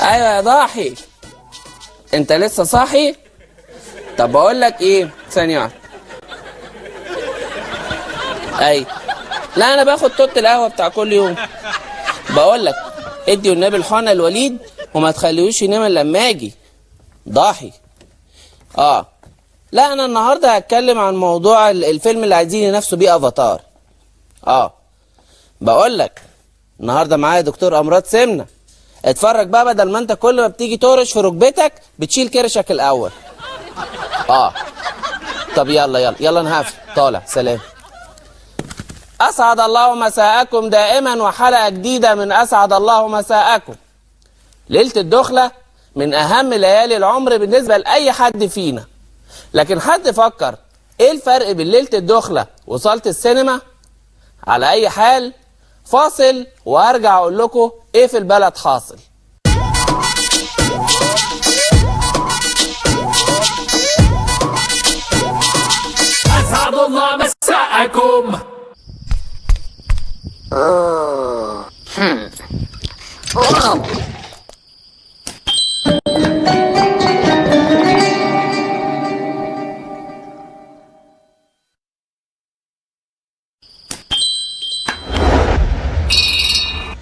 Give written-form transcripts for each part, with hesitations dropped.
ايوه يا ضاحي، انت لسه صاحي؟ طب بقول لك ايه، ثانيه واحده. اي لا، انا باخد توت القهوه بتاع كل يوم. بقول لك ادي والنبي الحقنه الوليد وما تخليهوش ينام الا لما اجي. ضاحي. لا، انا النهارده هتكلم عن موضوع الفيلم اللي عايزين ينافسوا بيه افاتار. بقول لك النهارده معايا دكتور امراض سمنه. اتفرج بقى، بدل ما انت كل ما بتيجي تورش في ركبتك بتشيل كرشك الاول. طب يلا انا هقفل، طالع، سلام. اسعد الله مساءكم دائما وحلقه جديده من اسعد الله مساءكم. ليله الدخله من اهم ليالي العمر بالنسبه لاي حد فينا، لكن حد فكر ايه الفرق بين ليله الدخله وصاله السينما؟ على اي حال، فاصل وارجع اقول لكم ايه في البلد حاصل. اسعد الله مساءكم.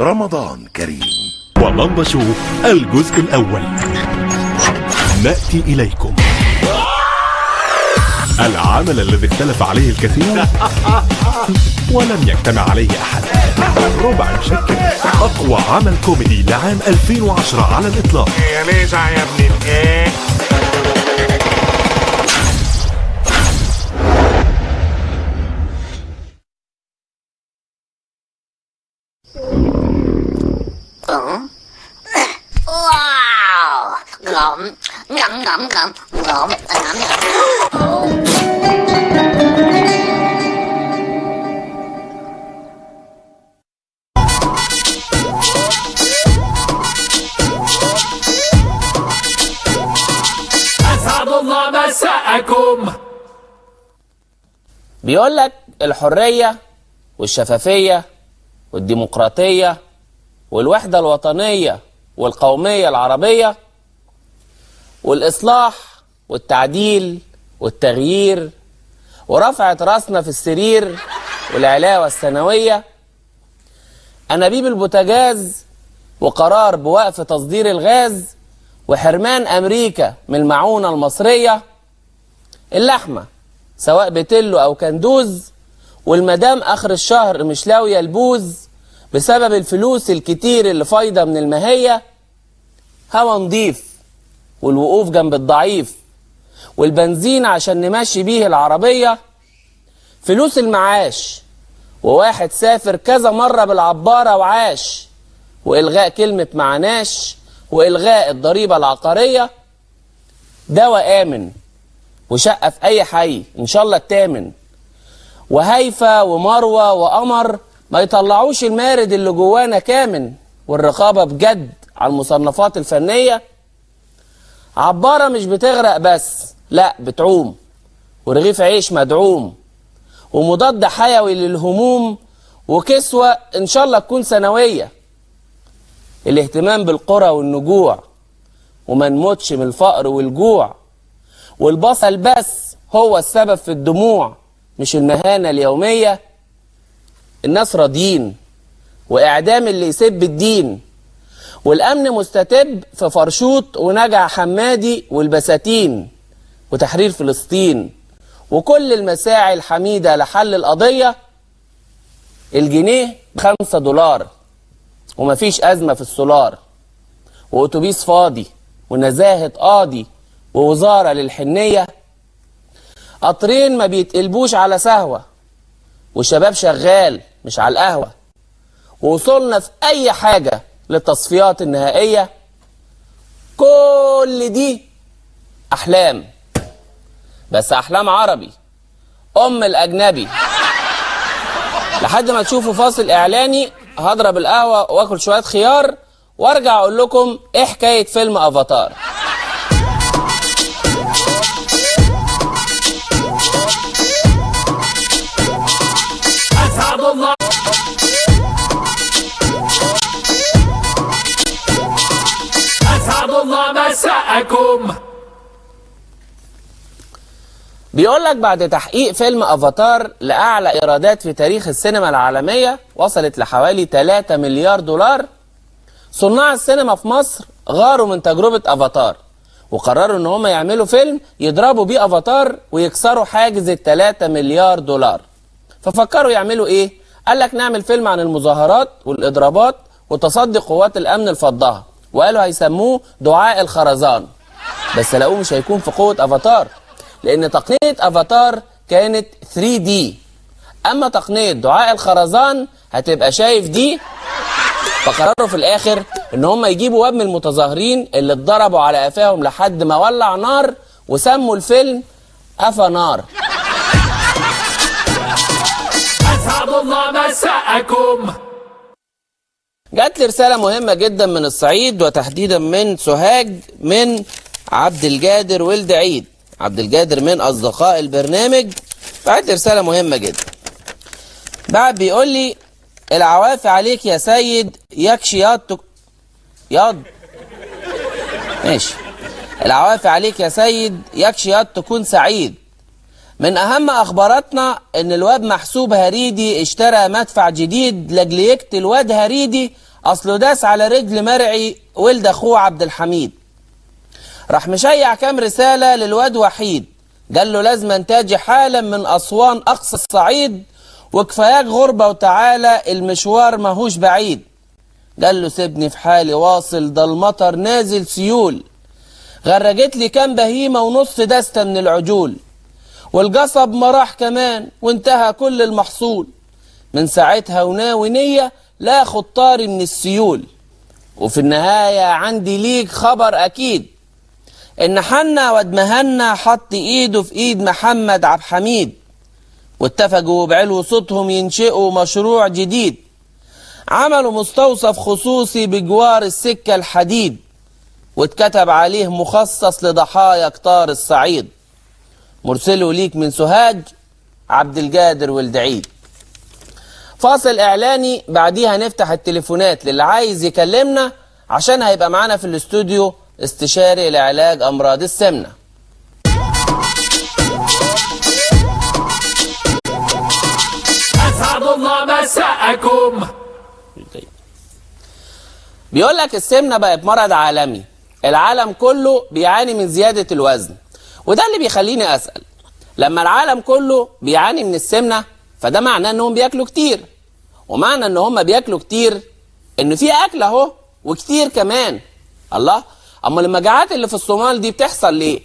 رمضان كريم. ولمبة شو الجزء الأول. نأتي إليكم العمل الذي اختلف عليه الكثير ولم يجتمع عليه أحد. ربع مشكل، أقوى عمل كوميدي لعام 2010 على الإطلاق. يا ليزع يا ابن الايه. اسعد الله مساءكم. بيقول لك الحريه والشفافيه والديمقراطيه والوحده الوطنيه والقوميه العربيه والإصلاح والتعديل والتغيير ورفعة راسنا في السرير والعلاوة السنوية، أنابيب البوتاجاز وقرار بوقف تصدير الغاز وحرمان أمريكا من المعونة المصرية، اللحمة سواء بتلو أو كندوز، والمدام آخر الشهر مش لاوية البوز بسبب الفلوس الكتير اللي فايضة من الماهية، هوا نضيف والوقوف جنب الضعيف والبنزين عشان نمشي بيه العربية، فلوس المعاش وواحد سافر كذا مرة بالعبارة وعاش، وإلغاء كلمة معناش وإلغاء الضريبة العقارية، دواء آمن وشقة في أي حي إن شاء الله التامن، وهيفا ومروة وقمر ما يطلعوش المارد اللي جوانا كامن، والرقابة بجد على المصنفات الفنية. عبارة مش بتغرق بس، لا بتعوم، ورغيف عيش مدعوم، ومضاد حيوي للهموم، وكسوة إن شاء الله تكون سنوية. الاهتمام بالقرى والنجوع، وما نموتش من الفقر والجوع، والبصل بس هو السبب في الدموع مش المهانة اليومية. الناس راضيين، وإعدام اللي يسب الدين، والأمن مستتب في فرشوط ونجع حمادي والبساتين، وتحرير فلسطين، وكل المساعي الحميدة لحل القضية. الجنيه $5 ومفيش أزمة في السولار، وأتوبيس فاضي ونزاهة قاضي ووزارة للحنية، قطرين ما بيتقلبوش على سهوة، والشباب شغال مش على القهوة، ووصلنا في أي حاجة للتصفيات النهائية. كل دي أحلام، بس أحلام عربي الأجنبي. لحد ما تشوفوا فاصل إعلاني هضرب القهوة وآكل شوية خيار وارجع أقول لكم إيه حكاية فيلم أفاتار. اسعد الله. مساءكم. بيقول لك بعد تحقيق فيلم افاتار لاعلى ايرادات في تاريخ السينما العالميه وصلت لحوالي 3 مليار دولار، صناع السينما في مصر غاروا من تجربه افاتار وقرروا ان هم يعملوا فيلم يضربوا بيه افاتار ويكسروا حاجز ال 3 مليار دولار. ففكروا يعملوا ايه؟ قال لك نعمل فيلم عن المظاهرات والاضرابات وتصدي قوات الامن لفضها، وقالوا هيسموه دعاء الخرزان. بس لقوه مش هيكون في قوه افاتار، لان تقنيه افاتار كانت 3D، اما تقنيه دعاء الخرزان هتبقى شايف دي. فقرروا في الاخر ان هم يجيبوا وهم المتظاهرين اللي اتضربوا على قفاهم لحد ما ولع نار، وسموا الفيلم قفا نار. أسعد الله مساءكم. جات لي رساله مهمه جدا من الصعيد وتحديدا من سوهاج، من عبد الجادر ولد عيد. عبد الجادر من اصدقاء البرنامج، بعت لي رساله مهمه جدا. بعد بيقول لي العوافي عليك يا سيد يكشي ياض ماشي. العوافي عليك يا سيد يكشي ياض تكون سعيد. من اهم اخباراتنا ان الواد محسوب هريدي اشترى مدفع جديد لاجل يقتل واد هريدي اصله داس على رجل مرعي ولد اخوه عبد الحميد. راح مشيع كام رساله للواد وحيد، قال له لازم تاجي حالا من اسوان اقصى الصعيد، وكفاياك غربه وتعالى المشوار ماهوش بعيد. قال له سيبني في حالي واصل، ده المطر نازل سيول، غرجت لي كام بهيمه ونص دسته من العجول، والقصب ما راح كمان وانتهى كل المحصول. من ساعتها وناوي نيه لا خد طاري من السيول. وفي النهايه عندي ليك خبر اكيد، ان حنا واد مهنا حط ايده في ايد محمد عبد الحميد، واتفقوا بعلو صوتهم ينشئوا مشروع جديد. عملوا مستوصف خصوصي بجوار السكة الحديد، واتكتب عليه مخصص لضحايا قطار الصعيد. مرسله ليك من سوهاج عبد الجادر ولد عيد. فاصل اعلاني، بعديها نفتح التليفونات للي عايز يكلمنا، عشان هيبقى معانا في الاستوديو استشاري لعلاج امراض السمنه. أسعد الله مساءكم. بيقول لك السمنه بقت مرض عالمي، العالم كله بيعاني من زياده الوزن، وده اللي بيخليني اسال، لما العالم كله بيعاني من السمنه فده معناه انهم بياكلوا كتير، ومعنى ان هم بياكلوا كتير ان في اكل اهو وكتير كمان. الله، اما المجاعات اللي في الصومال دي بتحصل ليه؟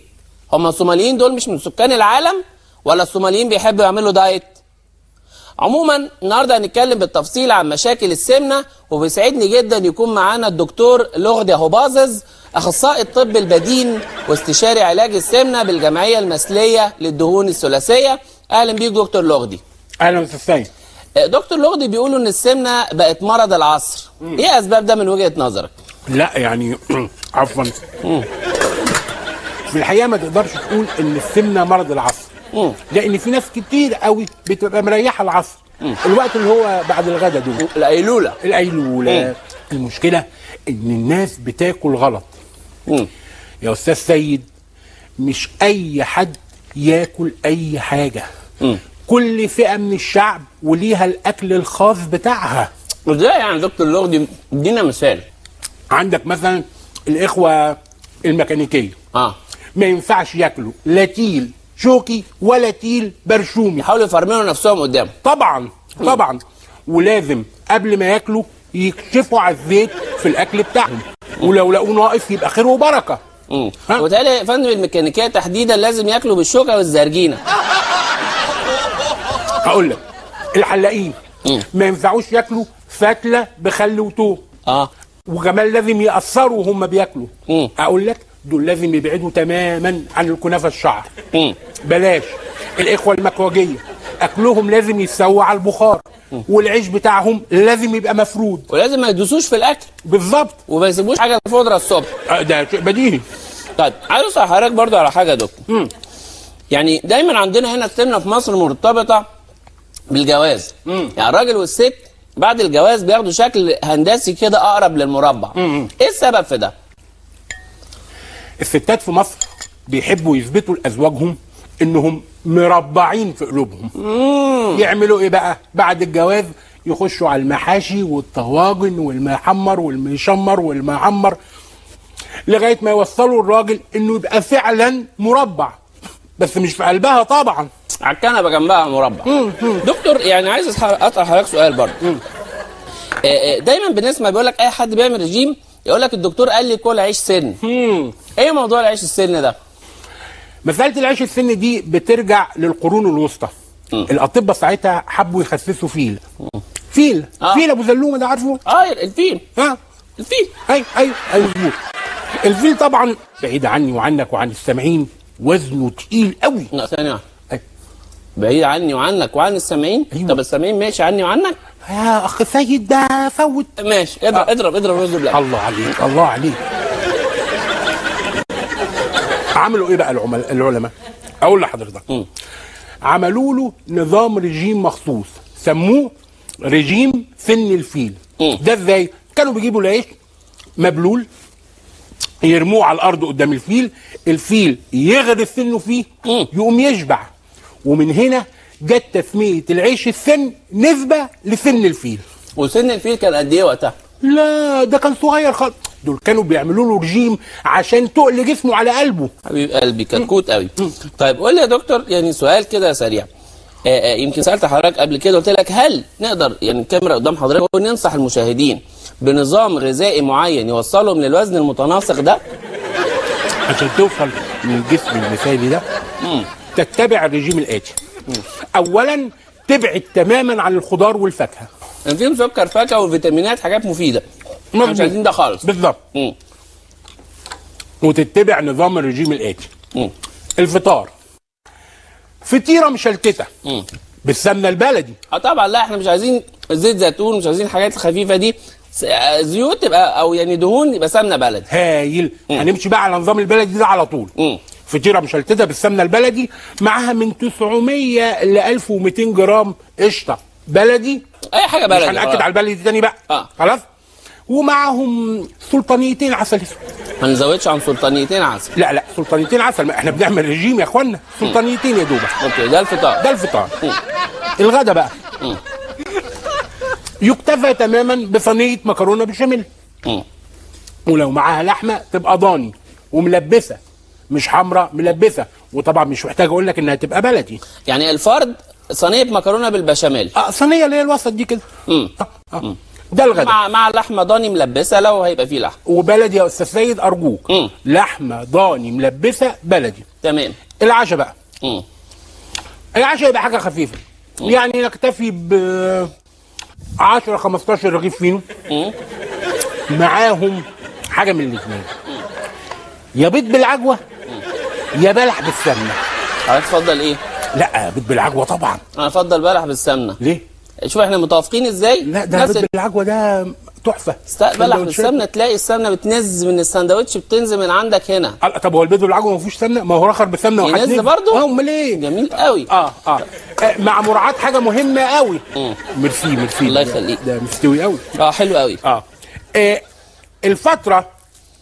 هم الصوماليين دول مش من سكان العالم، ولا الصوماليين بيحبوا يعملوا دايت؟ عموما النهارده هنتكلم بالتفصيل عن مشاكل السمنه، وبيسعدني جدا يكون معانا الدكتور لغدي هوبازز، اخصائي الطب البدين واستشاري علاج السمنه بالجمعيه المثليه للدهون الثلاثيه. اهلا بيك دكتور لغدي. اهلا استاذ سيد. دكتور لغدي، بيقولوا ان السمنه بقت مرض العصر، ايه اسباب ده من وجهه نظرك؟ لا يعني عفوا، في الحقيقه ما تقدرش تقول ان السمنه مرض العصر، لان في ناس كتير قوي بتبقى مريحه العصر، الوقت اللي هو بعد الغداء دول، القيلوله. المشكله ان الناس بتاكل غلط. يا استاذ سيد، مش اي حد ياكل اي حاجه. كل فئه من الشعب وليها الاكل الخاص بتاعها. ازاي يعني دكتور لغدي؟ ادينا مثال. عندك مثلا الاخوه الميكانيكيه، ما ينفعش ياكلوا لا تيل شوكي ولا تيل برشومي، يحاولوا يفرملوا نفسهم قدامه. طبعا ولازم قبل ما ياكلوا يكشفوا على الزيت في الاكل بتاعهم، ولو لقوه ناقص يبقى خير وبركه. وبالتالي يا فندم الميكانيكيه تحديدا لازم ياكلوا بالشوكه والزرجينه. هقول لك، الحلاقين ما ينفعوش ياكلوا فتله بخل وتوم، وكمان لازم يقصروا وهم بياكلوا. اقول لك دول لازم يبعدوا تماما عن الكنافه الشعر. بلاش. الاخوه المكواجيه اكلهم لازم يتسوى على البخار، والعيش بتاعهم لازم يبقى مفرود، ولازم ما يدوسوش في الاكل. بالظبط. وما يسيبوش حاجه الفضره الصبح. ده شيء بديهي. طيب عايز اسال حضرتك برضو على حاجه يا دكتور. يعني دايما عندنا هنا السمنه في مصر مرتبطه بالجواز. يعني الراجل والست بعد الجواز بياخدوا شكل هندسي كده اقرب للمربع. ايه السبب في ده؟ الستات في مصر بيحبوا يثبتوا لازواجهم انهم مربعين في قلوبهم. يعملوا ايه بقى بعد الجواز؟ يخشوا على المحاشي والطواجن والمحمر والمشمر والمعمر لغايه ما يوصلوا الراجل انه يبقى فعلا مربع، بس مش في قلبها طبعا، على الكنبه جنبها مربع. دكتور يعني عايز اطرح حضرتك سؤال برضه. دايما بنسمع بيقول لك اي حد بيعمل رجيم يقول لك الدكتور قال لي كل عيش سن. ايه موضوع العيش السن ده؟ مساله العيش السن دي بترجع للقرون الوسطى. الاطباء ساعتها حبوا يخسسوا فيل. فيل ابو زلومه ده عارفه؟ الفيل. الفيل. ايوه مظبوط. الفيل طبعا بعيد عني وعنك وعن السامعين وزنه تقيل قوي. لا ثانيه بعيد عني وعنك وعن السامعين. أيوة. طب السامعين ماشي عني وعنك يا اخ سيد، ده فوت. ماشي اضرب رز بلبن. الله عليك. عملوا ايه بقى العلماء؟ اقول لحضرتك. عملوا له نظام رجيم مخصوص سموه رجيم سن الفيل. ده ازاي؟ كانوا بيجيبوا العيش مبلول يرموه على الارض قدام الفيل يغرس سنه فيه يقوم يشبع، ومن هنا جت تسميه العيش السن نسبه لسن الفيل. وسن الفيل كان قد ايه وقتها؟ لا ده كان صغير خالص، دول كانوا بيعملوا له رجيم عشان تقل جسمه على قلبه. حبيب قلبي كتكوت قوي. طيب قول لي يا دكتور يعني سؤال كده سريع. يمكن سالت حضرتك قبل كده قلت لك هل نقدر يعني الكاميرا قدام حضرتك وننصح المشاهدين بنظام غذائي معين يوصلهم للوزن المتناسق ده؟ عشان توصل للجسم المثالي ده تتبع الرجيم الاتي. اولا تبعد تماما عن الخضار والفاكهه. يعني فيهم سكر فاكهه والفيتامينات حاجات مفيده. مش عايزين ده خالص. بالظبط. وتتبع نظام الرجيم الاتي. الفطار فطيره مشلتته بالسمنه البلدي. طبعا لا احنا مش عايزين زيت زيتون، مش عايزين الحاجات الخفيفه دي. زيوت تبقى او يعني دهون يبقى سمنه بلدي. هايل. هنمشي بقى على نظام البلدي ده على طول. فطيره مشلتته بالسمنه البلدي معاها من 900 ل 1200 جرام قشطه بلدي. اي حاجه بلدي. مش هنأكد على البلدي تاني بقى. خلاص. ومعاهم سلطانيتين عسل اسود. ما نزودش عن سلطانيتين عسل. لا سلطانيتين عسل، ما احنا بنعمل رجيم يا اخوانا. سلطانيتين يا دوبك. اوكي ده الفطار. الغدا بقى يكتفى تماما بصينيه مكرونه بشاميل. ولو معاها لحمه تبقى ضاني وملبسه، مش حمراء، ملبسه. وطبعا مش محتاج اقول لك انها تبقى بلدي. يعني الفرد صينيه مكرونه بالبشاميل. صينيه اللي هي الوسط دي كده. ده الغدا مع لحمه ضاني ملبسه لو هيبقى فيه لحمه. وبلدي يا استاذ سيد ارجوك. لحمه ضاني ملبسه بلدي. تمام. العشاء بقى. العشاء يبقى حاجه خفيفه. يعني نكتفي ب 10 15 رغيف فينو. معاهم حاجه من الاثنين، يا بيض بالعجوه يا بلح بالسمنه. هتفضل ايه؟ لا بيض بالعجوه طبعا. انا افضل بلح بالسمنه. ليه؟ شوف احنا متوافقين ازاي؟ لا ده بيض بالعجوه ده تحفه. بلح بالسمنه تلاقي السمنه بتنز من الساندوتش، بتنزل من عندك هنا. طب هو البيض بالعجوه ما فيهوش سمنه؟ ما هو رخر بسمنه وحديد. ينز برضه؟ امال ايه؟ جميل قوي. مع مراعاه حاجه مهمه قوي. ميرسي الله يخليك. ده مستوي قوي. حلو قوي. الفتره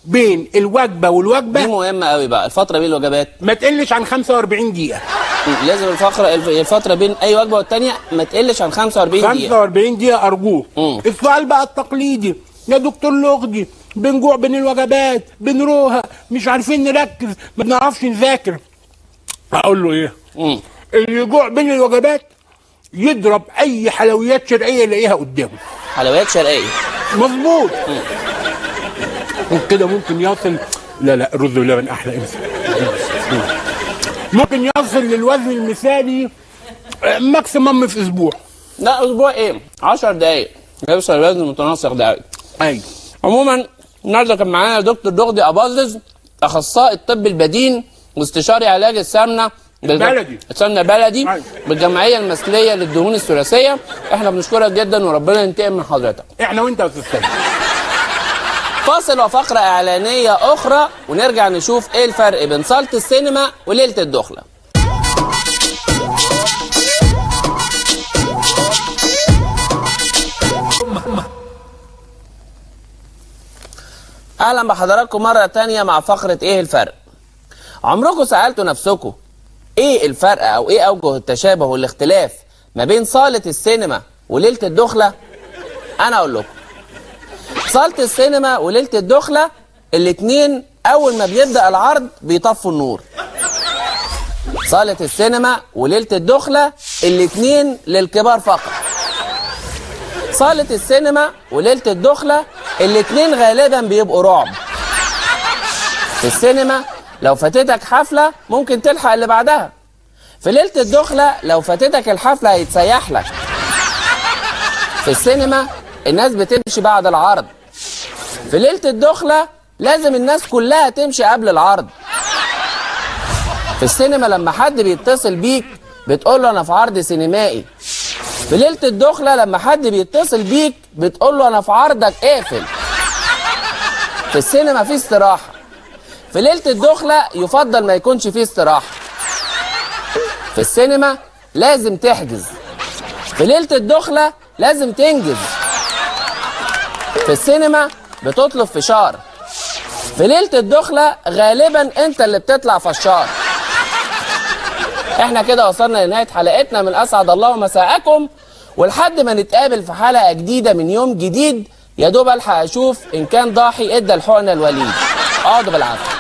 بين الوجبه والوجبه دي مهمه قوي بقى. الفتره بين الوجبات ما تقلش عن 45 دقيقه. لازم الفتره بين اي وجبه والثانيه ما تقلش عن 45 دقيقه. 45 دقيقه ارجوك. السؤال بقى التقليدي يا دكتور لغدي، بنجوع بين الوجبات، بنروها، مش عارفين نركز، ما بنعرفش نذاكر. اقول له ايه؟ اللي يجوع بين الوجبات يضرب اي حلويات شرقيه يلاقيها قدامه. حلويات شرقيه مظبوط. وكده ممكن يصل لا الرز باللبن احلى. امسك. ممكن يصل للوزن المثالي ماكسيمم في اسبوع. لا اسبوع ايه؟ 10 دقائق يوصل الوزن المتناسق ده. ايوه. عموما النهارده كان معانا دكتور دغدي اباظظ، اخصائي الطب البدين واستشاري علاج السمنه بلدي. السمنه بلدي بالجمعيه المثليه للدهون الثلاثيه. احنا بنشكرك جدا وربنا ينتقم من حضرتك. احنا وانت يا استاذ سيد. فاصل وفقره اعلانيه اخرى ونرجع نشوف ايه الفرق بين صاله السينما وليله الدخله. اهلا بحضراتكم مرة تانية مع فقرة ايه الفرق. عمركم سألتوا نفسكم ايه الفرق او ايه اوجه التشابه والاختلاف ما بين صالة السينما وليلة الدخلة؟ انا اقول لكم. صالة السينما وليلة الدخلة الاتنين اول ما بيبدأ العرض بيطفوا النور. صالة السينما وليلة الدخلة الاتنين للكبار فقط. صالة السينما وليلة الدخلة الاتنين غالبا بيبقوا رعب. في السينما لو فاتتك حفلة ممكن تلحق اللي بعدها. في ليلة الدخلة لو فاتتك الحفلة هيتسيح لك. في السينما الناس بتمشي بعد العرض. في ليلة الدخلة لازم الناس كلها تمشي قبل العرض. في السينما لما حد بيتصل بيك بتقول له انا في عرض سينمائي. في ليلة الدخلة لما حد بيتصل بيك بتقول له انا في عرضك اقفل. في السينما في استراحة. في ليلة الدخلة يفضل ما يكونش فيه استراحة. في السينما لازم تحجز. في ليلة الدخلة لازم تنجز. في السينما بتطلب فشار. في ليلة الدخلة غالبا انت اللي بتطلع فشار. احنا كده وصلنا لنهاية حلقتنا من اسعد الله مساءكم، ولحد ما نتقابل في حلقة جديدة من يوم جديد يا دوب الحق اشوف ان كان ضاحي ادى الحقنة الوليد. اقعدوا بالعافية.